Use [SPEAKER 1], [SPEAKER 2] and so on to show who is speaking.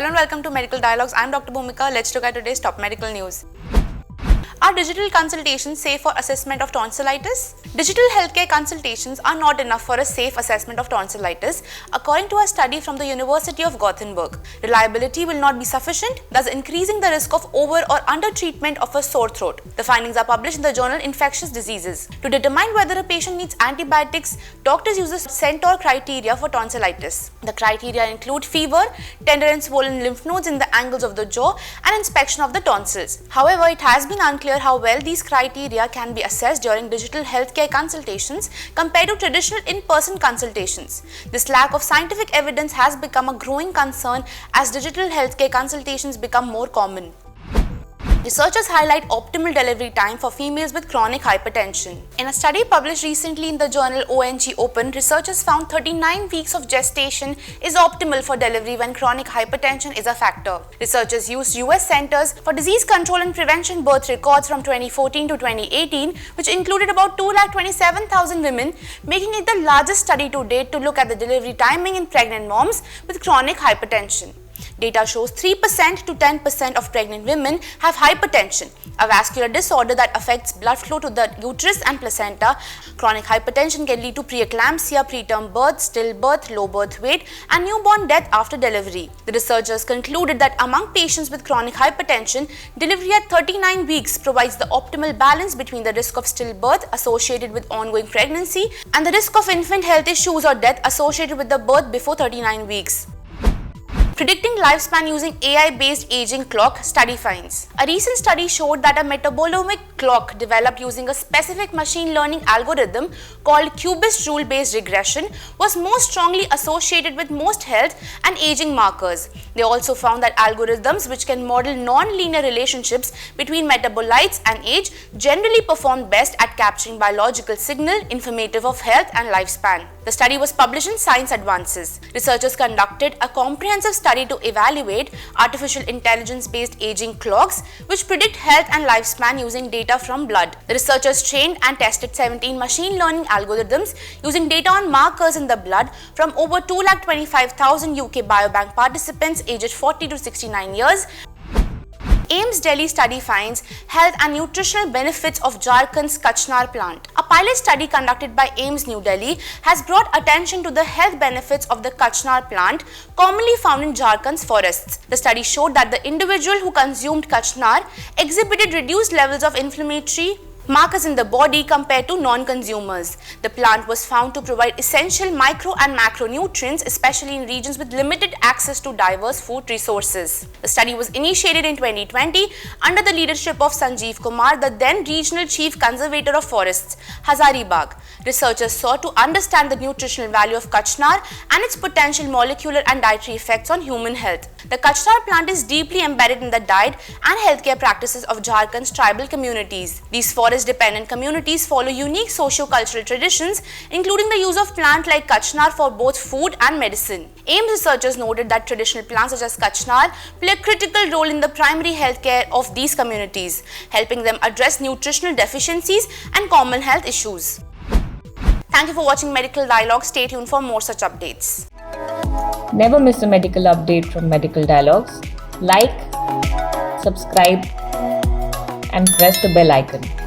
[SPEAKER 1] Hello and welcome to Medical Dialogues. I'm Dr. Bhumika. Let's look at today's top medical news. Are digital consultations safe for assessment of tonsillitis? Digital healthcare consultations are not enough for a safe assessment of tonsillitis, according to a study from the University of Gothenburg. Reliability will not be sufficient, thus increasing the risk of over or under treatment of a sore throat. The findings are published in the journal Infectious Diseases. To determine whether a patient needs antibiotics, doctors use the Centaur criteria for tonsillitis. The criteria include fever, tender and swollen lymph nodes in the angles of the jaw, and inspection of the tonsils. However, it has been unclear how well these criteria can be assessed during digital healthcare consultations compared to traditional in-person consultations. This lack of scientific evidence has become a growing concern as digital healthcare consultations become more common. Researchers highlight optimal delivery time for females with chronic hypertension. In a study published recently in the journal ONG Open, researchers found 39 weeks of gestation is optimal for delivery when chronic hypertension is a factor. Researchers used US Centers for Disease Control and Prevention birth records from 2014 to 2018, which included about 227,000 women, making it the largest study to date to look at the delivery timing in pregnant moms with chronic hypertension. Data shows 3% to 10% of pregnant women have hypertension, a vascular disorder that affects blood flow to the uterus and placenta. Chronic hypertension can lead to preeclampsia, preterm birth, stillbirth, low birth weight, and newborn death after delivery. The researchers concluded that among patients with chronic hypertension, delivery at 39 weeks provides the optimal balance between the risk of stillbirth associated with ongoing pregnancy and the risk of infant health issues or death associated with the birth before 39 weeks. Predicting lifespan using AI-based aging clock, study finds. A recent study showed that a metabolomic clock developed using a specific machine learning algorithm called Cubist rule-based regression was most strongly associated with most health and aging markers. They also found that algorithms which can model non-linear relationships between metabolites and age generally perform best at capturing biological signal informative of health and lifespan. The study was published in Science Advances. Researchers conducted a comprehensive study to evaluate artificial intelligence-based aging clocks which predict health and lifespan using data from blood. The researchers trained and tested 17 machine learning algorithms using data on markers in the blood from over 225,000 UK Biobank participants aged 40 to 69 years. AIIMS Delhi study finds health and nutritional benefits of Jharkhand's Kachnar plant. A pilot study conducted by AIIMS New Delhi has brought attention to the health benefits of the Kachnar plant, commonly found in Jharkhand's forests. The study showed that the individual who consumed Kachnar exhibited reduced levels of inflammatory markers in the body compared to non-consumers. The plant was found to provide essential micro and macronutrients, especially in regions with limited access to diverse food resources. The study was initiated in 2020 under the leadership of Sanjeev Kumar, the then Regional Chief Conservator of Forests, Hazaribagh. Researchers sought to understand the nutritional value of Kachnar and its potential molecular and dietary effects on human health. The Kachnar plant is deeply embedded in the diet and healthcare practices of Jharkhand's tribal communities. These forest-dependent communities follow unique socio-cultural traditions, including the use of plants like Kachnar for both food and medicine. AIIMS researchers noted that traditional plants such as Kachnar play a critical role in the primary healthcare of these communities, helping them address nutritional deficiencies and common health issues. Thank you for watching Medical Dialogue. Stay tuned for more such updates.
[SPEAKER 2] Never miss a medical update from Medical Dialogues. Like, subscribe, and press the bell icon.